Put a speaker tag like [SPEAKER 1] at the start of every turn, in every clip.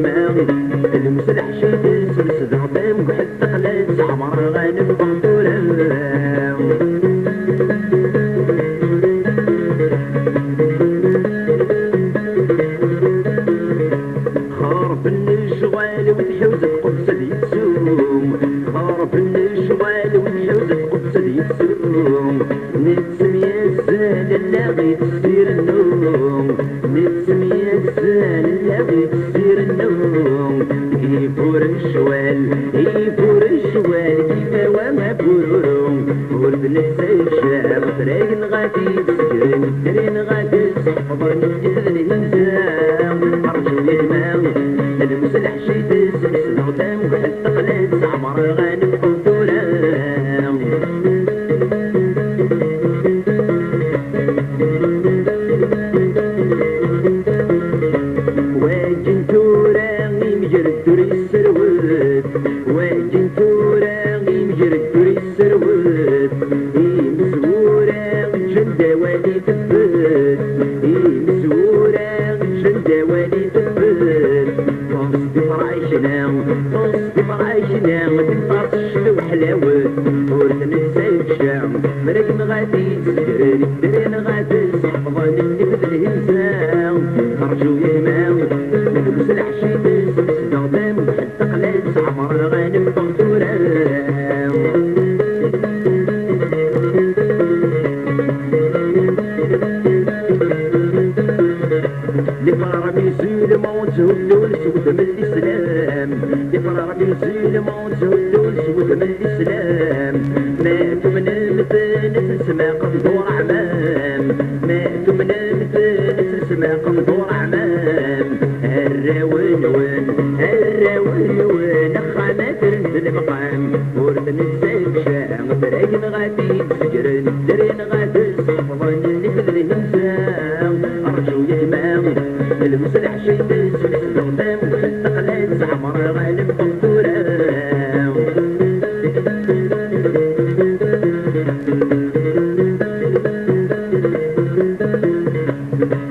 [SPEAKER 1] المسلح شد سلسل غطام وحتى خلات عمر غانم بطولة خارب الشغال وتحوز القدس يتسوم خارب الشغال وتحوز القدس يتسوم نتسم يا الزال اللاغي تسير النوم نتسم يا الزال اللاغي تسير النوم يفور الشوال يفور الشوال كيما وما بورم ورد نسال شام طريق غادي تسكرن الدرين غادي تحفظن جذل الانسان ارجو يدماغ المسلح شي تسلسل غدام وحتى قلت عمر غانم بطولة مرقم غادي تسكرني الدرين غادي تحفظني اللي في الهمسان ارجو يهماو المسلح شي تسلسل غدام حتى قلات عمر غانم بطولة لفرار بيزيل موت هدول سود من الإسلام لفرار بيزيل موت هدول سود من الإسلام ماتوا من المثل تسمى قبضور عمام ماتوا من المثل تسمى قبضور عمام الراون وين الراون وين خانات رند المقام ورد نسال شام براقن غادي تسكرن الدرين غادي تحفظن اللي في الهمسان ارجو يهمام المسلح شي تسلسل غدام وحتى قلات عمر غانم بطولة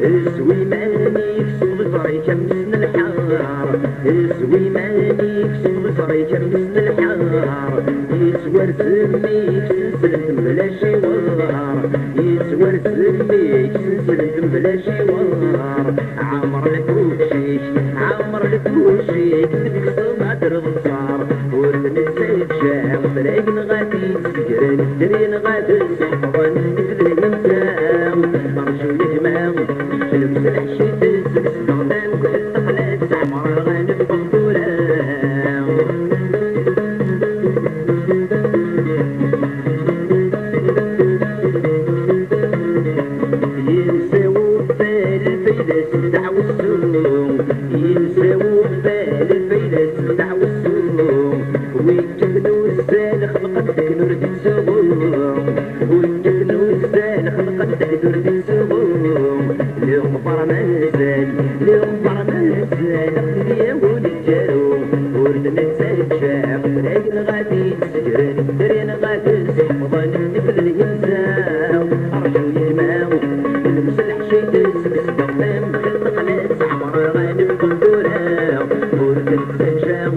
[SPEAKER 1] اسوي مانيك صوت طريق مسن الحار اسوي مانيك صوت طريق مسن الحار يسور سميك سلسلة بلا شوار يسور سميك سلسلة بلا شوار عمر الكوشيك عمر الكوشيك بدك صبعة الصار ورد نسال شام طريقن غادي تسكرن الدرين غادي تحفظن مثل الهمسان ارجو يهمام المسلح شي تسلسل غدام وحتى قلات عمر غانم بطولة ينساو بال الفيلس دعو السوم ينساو بال الفيلس دعو السوم ويكفنو الزال خلقتك نور تسوم ويكفنو الزال خلقتك نور تسوم اليوم فرمازال اليوم فرمازال اختي يا ولد جاروم ورد نسال شام راقن غادي تسكرن الدرين غادي تحفظن اللي في الهمسان ارجو يهماو المسلح شي تسلسل غدام حتى قلات عمر غانم بطولة ورد نسال شام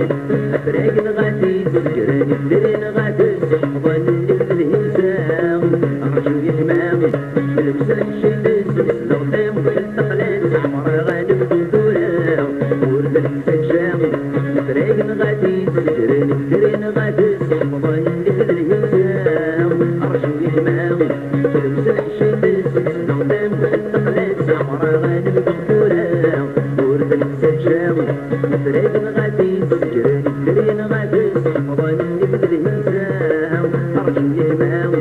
[SPEAKER 1] راقن غادي تسكرن الدرين غادي تحفظن اللي في الهمسان ارجو يهماو المسلح شي تسلسل غدام وحتى قلات عمر غانم بطولة ورد نسال شام راقن غادي تسكرن الدرين غادي تحفظن اللي في الهمسان ارجو يهماو المسلح شي تسلسل غدام وحتى قلات عمر غانم بطولة ورد نسال شام راقن غادي تسكرن الدرين غادي تحفظن اللي في الهمسان ارجو يهماو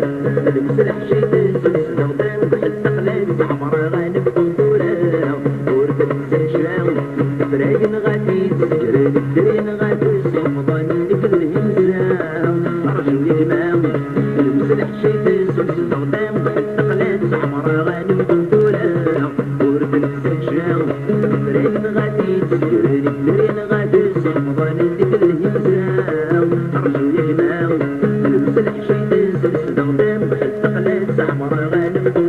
[SPEAKER 1] المسلح شي تسلسل غدام وحتى قلات عمر غانم بطولة ورد نسال شام راقن غادي تسكرن الدرين غادي تحفظن اللي في الهمسان ارجو يهماو المسلح شي تسلسل غدام وحتى قلات عمر غانم بطولة ورد نسال شام راقن غادي تسكرن الدرين غادي تحفظن اللي في الهمسان ارجو يهماو المسلح شي تسلسل غدام وحتى قلات عمر غانم